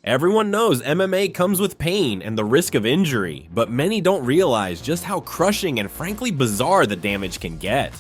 Everyone knows MMA comes with pain and the risk of injury, but many don't realize just how crushing and frankly bizarre the damage can get.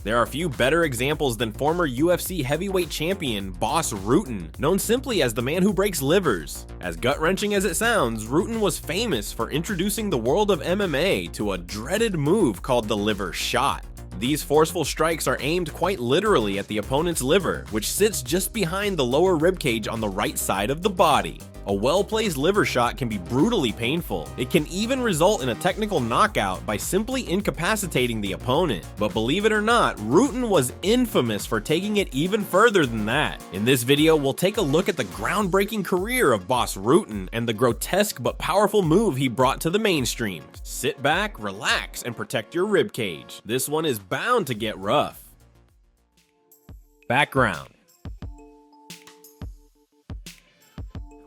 There are few better examples than former UFC heavyweight champion Bas Rutten, known simply as the man who breaks livers. As gut-wrenching as it sounds, Rutten was famous for introducing the world of MMA to a dreaded move called the liver shot. These forceful strikes are aimed quite literally at the opponent's liver, which sits just behind the lower ribcage on the right side of the body. A well-placed liver shot can be brutally painful. It can even result in a technical knockout by simply incapacitating the opponent. But believe it or not, Rutten was infamous for taking it even further than that. In this video, we'll take a look at the groundbreaking career of Bas Rutten and the grotesque but powerful move he brought to the mainstream. Sit back, relax, and protect your ribcage. This one is bound to get rough. Background.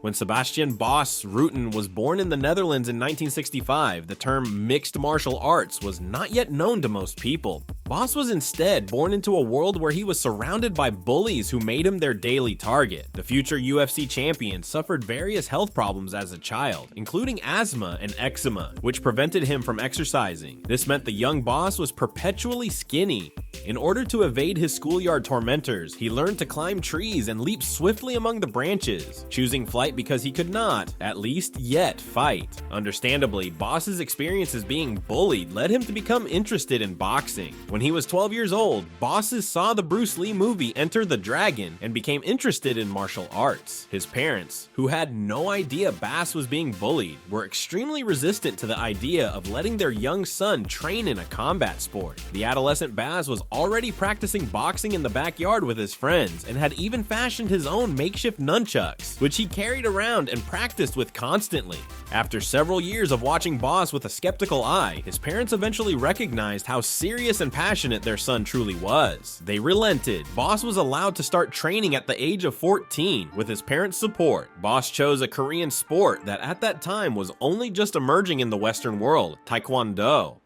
When Sebastian Bas Rutten was born in the Netherlands in 1965, the term mixed martial arts was not yet known to most people. Bas was instead born into a world where he was surrounded by bullies who made him their daily target. The future UFC champion suffered various health problems as a child, including asthma and eczema, which prevented him from exercising. This meant the young Bas was perpetually skinny. In order to evade his schoolyard tormentors, he learned to climb trees and leap swiftly among the branches, choosing flight because he could not, at least yet, fight. Understandably, Bas's experiences being bullied led him to become interested in boxing. When he was 12 years old, Bas saw the Bruce Lee movie Enter the Dragon and became interested in martial arts. His parents, who had no idea Bas was being bullied, were extremely resistant to the idea of letting their young son train in a combat sport. The adolescent Bas was already practicing boxing in the backyard with his friends and had even fashioned his own makeshift nunchucks, which he carried around and practiced with constantly. After several years of watching Bas with a skeptical eye, his parents eventually recognized how serious and passionate their son truly was. They relented. Bas was allowed to start training at the age of 14 with his parents' support. Bas chose a Korean sport that at that time was only just emerging in the Western world, Taekwondo.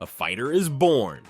A fighter is born.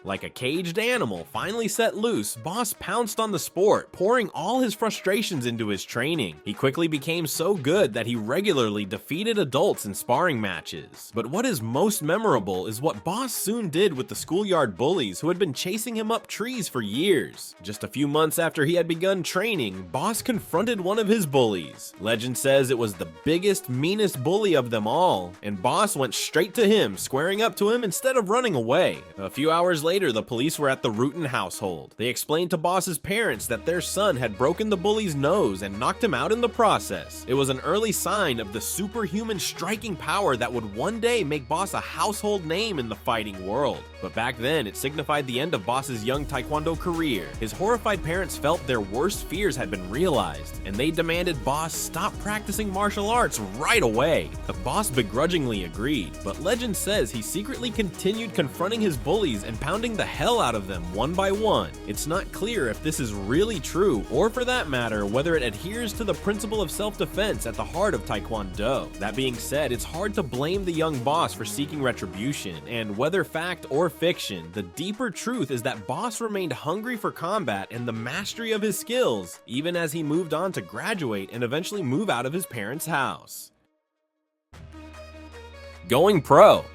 Like a caged animal finally set loose, Bas pounced on the sport, pouring all his frustrations into his training. He quickly became so good that he regularly defeated adults in sparring matches. But what is most memorable is what Bas soon did with the schoolyard bullies who had been chasing him up trees for years. Just a few months after he had begun training, Bas confronted one of his bullies. Legend says it was the biggest, meanest bully of them all, and Bas went straight to him, squaring up to him instead of running away. A few hours later, the police were at the Rutten household. They explained to Bas's parents that their son had broken the bully's nose and knocked him out in the process. It was an early sign of the superhuman striking power that would one day make Bas a household name in the fighting world. But back then, it signified the end of Bas's young Taekwondo career. His horrified parents felt their worst fears had been realized, and they demanded Bas stop practicing martial arts right away. The Bas begrudgingly agreed, but legend says he secretly continued confronting his bullies and pounding the hell out of them one by one. It's not clear if this is really true, or for that matter, whether it adheres to the principle of self-defense at the heart of Taekwondo. That being said, it's hard to blame the young Bas for seeking retribution, and whether fact or fiction, the deeper truth is that Bas remained hungry for combat and the mastery of his skills, even as he moved on to graduate and eventually move out of his parents' house. Going pro.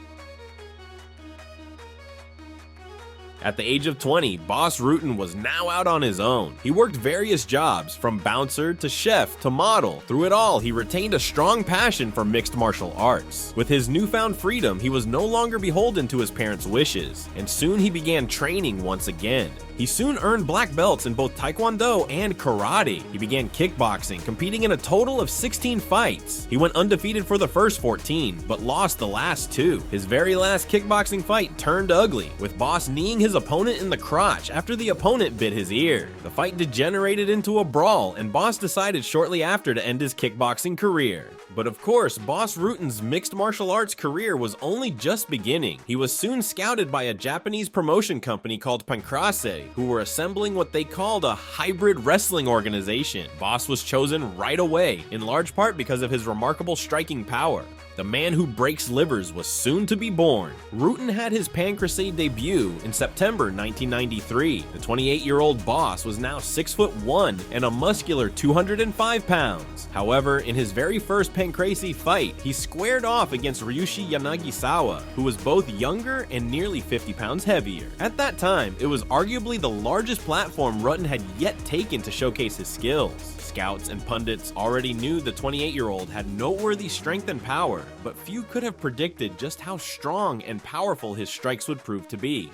At the age of 20, Bas Rutten was now out on his own. He worked various jobs, from bouncer to chef to model. Through it all, he retained a strong passion for mixed martial arts. With his newfound freedom, he was no longer beholden to his parents' wishes, and soon he began training once again. He soon earned black belts in both Taekwondo and Karate. He began kickboxing, competing in a total of 16 fights. He went undefeated for the first 14, but lost the last 2. His very last kickboxing fight turned ugly, with Bas kneeing his opponent in the crotch after the opponent bit his ear. The fight degenerated into a brawl, and Bas decided shortly after to end his kickboxing career. But of course, Bas Rutten's mixed martial arts career was only just beginning. He was soon scouted by a Japanese promotion company called Pancrase, who were assembling what they called a hybrid wrestling organization. Bas was chosen right away, in large part because of his remarkable striking power. The man who breaks livers was soon to be born. Rutten had his Pancrase debut in September 1993. The 28-year-old Bas was now 6'1" and a muscular 205 pounds. However, in his very first Pancrase fight, he squared off against Ryushi Yanagisawa, who was both younger and nearly 50 pounds heavier. At that time, it was arguably the largest platform Rutten had yet taken to showcase his skills. Scouts and pundits already knew the 28-year-old had noteworthy strength and power, but few could have predicted just how strong and powerful his strikes would prove to be.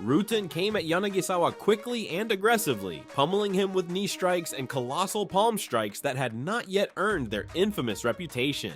Rutten came at Yanagisawa quickly and aggressively, pummeling him with knee strikes and colossal palm strikes that had not yet earned their infamous reputation.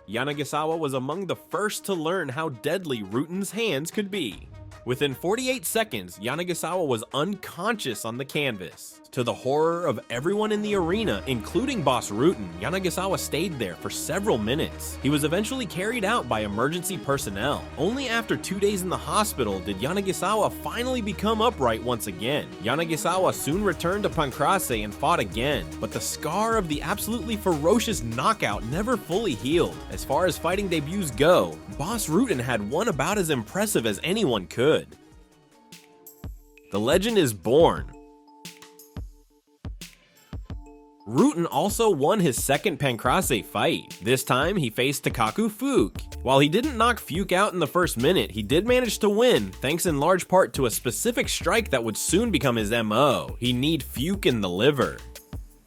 Yanagisawa was among the first to learn how deadly Rutten's hands could be. Within 48 seconds, Yanagisawa was unconscious on the canvas. To the horror of everyone in the arena, including Bas Rutten, Yanagisawa stayed there for several minutes. He was eventually carried out by emergency personnel. Only after 2 days in the hospital did Yanagisawa finally become upright once again. Yanagisawa soon returned to Pancrase and fought again, but the scar of the absolutely ferocious knockout never fully healed. As far as fighting debuts go, Bas Rutten had one about as impressive as anyone could. The legend is born. Rutten also won his second Pancrase fight. This time, he faced Takaku Fuke. While he didn't knock Fuke out in the first minute, he did manage to win, thanks in large part to a specific strike that would soon become his MO. He kneed Fuke in the liver.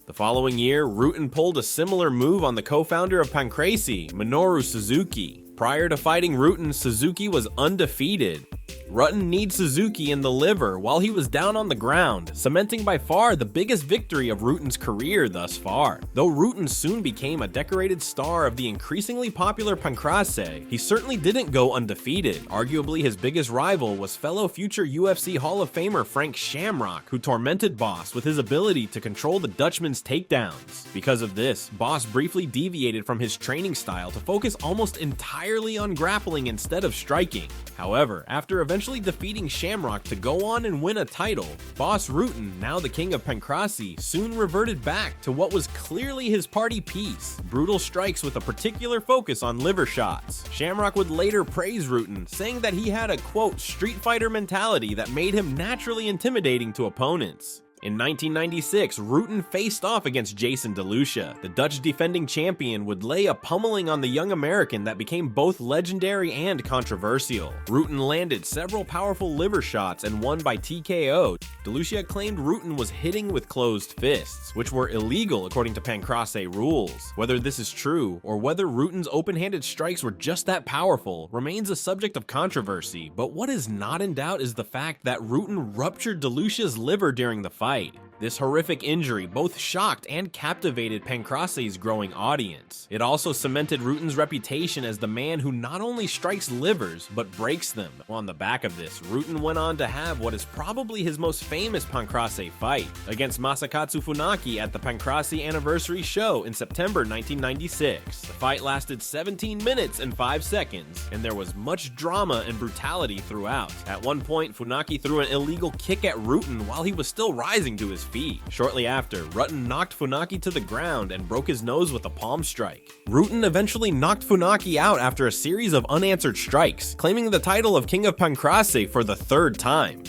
The following year, Rutten pulled a similar move on the co-founder of Pancrase, Minoru Suzuki. Prior to fighting Rutten, Suzuki was undefeated. Rutten kneed Suzuki in the liver while he was down on the ground, cementing by far the biggest victory of Rutten's career thus far. Though Rutten soon became a decorated star of the increasingly popular Pancrase, he certainly didn't go undefeated. Arguably his biggest rival was fellow future UFC Hall of Famer Frank Shamrock, who tormented Bas with his ability to control the Dutchman's takedowns. Because of this, Bas briefly deviated from his training style to focus almost entirely on grappling instead of striking. However, after eventually defeating Shamrock to go on and win a title, Bas Rutten, now the king of Pancrase, soon reverted back to what was clearly his party piece: brutal strikes with a particular focus on liver shots. Shamrock would later praise Rutten, saying that he had a, quote, street fighter mentality that made him naturally intimidating to opponents. In 1996, Rutten faced off against Jason DeLucia. The Dutch defending champion would lay a pummeling on the young American that became both legendary and controversial. Rutten landed several powerful liver shots and won by TKO. DeLucia claimed Rutten was hitting with closed fists, which were illegal according to Pancrase rules. Whether this is true, or whether Rutten's open-handed strikes were just that powerful, remains a subject of controversy, but what is not in doubt is the fact that Rutten ruptured DeLucia's liver during the fight. This horrific injury both shocked and captivated Pancrase's growing audience. It also cemented Rutten's reputation as the man who not only strikes livers, but breaks them. On the back of this, Rutten went on to have what is probably his most famous Pancrase fight, against Masakatsu Funaki at the Pancrase Anniversary Show in September 1996. The fight lasted 17 minutes and 5 seconds, and there was much drama and brutality throughout. At one point, Funaki threw an illegal kick at Rutten while he was still rising to his feet. Shortly after, Rutten knocked Funaki to the ground and broke his nose with a palm strike. Rutten eventually knocked Funaki out after a series of unanswered strikes, claiming the title of King of Pancrase for the third time.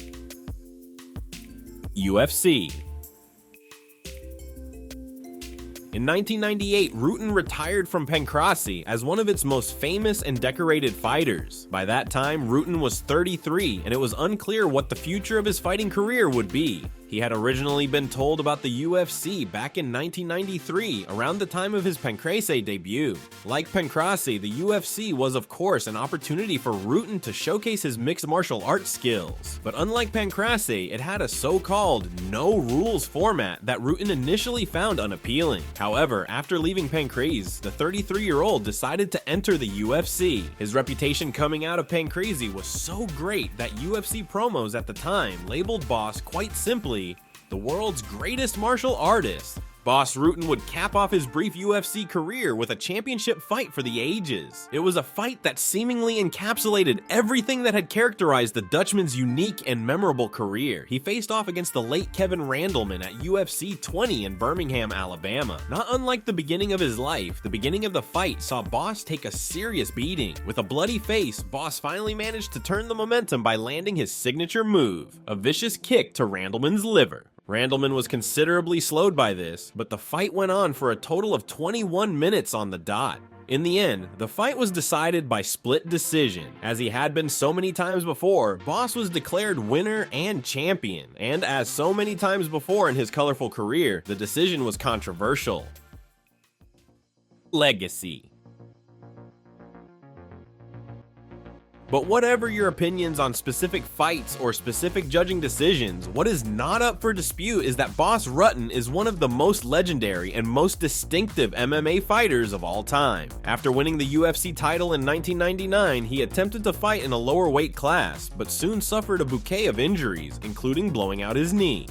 UFC. In 1998, Rutten retired from Pancrase as one of its most famous and decorated fighters. By that time, Rutten was 33, and it was unclear what the future of his fighting career would be. He had originally been told about the UFC back in 1993, around the time of his Pancrase debut. Like Pancrase, the UFC was of course an opportunity for Rutten to showcase his mixed martial arts skills. But unlike Pancrase, it had a so-called no-rules format that Rutten initially found unappealing. However, after leaving Pancrase, the 33-year-old decided to enter the UFC. His reputation coming out of Pancrase was so great that UFC promos at the time labeled Bas quite simply the world's greatest martial artist, Bas Rutten would cap off his brief UFC career with a championship fight for the ages. It was a fight that seemingly encapsulated everything that had characterized the Dutchman's unique and memorable career. He faced off against the late Kevin Randleman at UFC 20 in Birmingham, Alabama. Not unlike the beginning of his life, the beginning of the fight saw Bas take a serious beating. With a bloody face, Bas finally managed to turn the momentum by landing his signature move, a vicious kick to Randleman's liver. Randleman was considerably slowed by this, but the fight went on for a total of 21 minutes on the dot. In the end, the fight was decided by split decision. As he had been so many times before, Bas was declared winner and champion, and as so many times before in his colorful career, the decision was controversial. Legacy. But whatever your opinions on specific fights or specific judging decisions, what is not up for dispute is that Bas Rutten is one of the most legendary and most distinctive MMA fighters of all time. After winning the UFC title in 1999, he attempted to fight in a lower weight class, but soon suffered a bouquet of injuries, including blowing out his knee.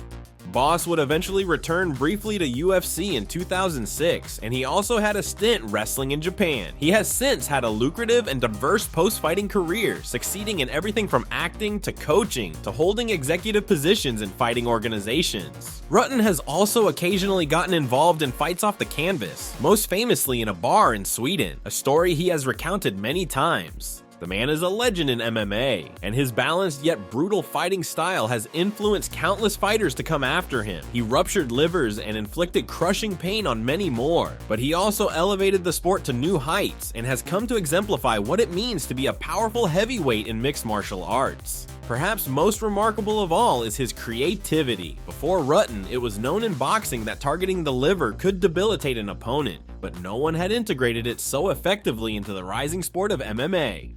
Bas would eventually return briefly to UFC in 2006, and he also had a stint wrestling in Japan. He has since had a lucrative and diverse post-fighting career, succeeding in everything from acting to coaching to holding executive positions in fighting organizations. Rutten has also occasionally gotten involved in fights off the canvas, most famously in a bar in Sweden, a story he has recounted many times. The man is a legend in MMA, and his balanced yet brutal fighting style has influenced countless fighters to come after him. He ruptured livers and inflicted crushing pain on many more, but he also elevated the sport to new heights and has come to exemplify what it means to be a powerful heavyweight in mixed martial arts. Perhaps most remarkable of all is his creativity. Before Rutten, it was known in boxing that targeting the liver could debilitate an opponent, but no one had integrated it so effectively into the rising sport of MMA.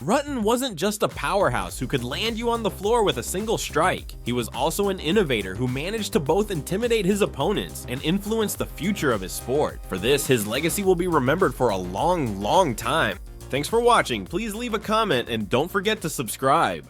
Rutten wasn't just a powerhouse who could land you on the floor with a single strike. He was also an innovator who managed to both intimidate his opponents and influence the future of his sport. For this, his legacy will be remembered for a long time. Thanks for watching. Please leave a comment and don't forget to subscribe.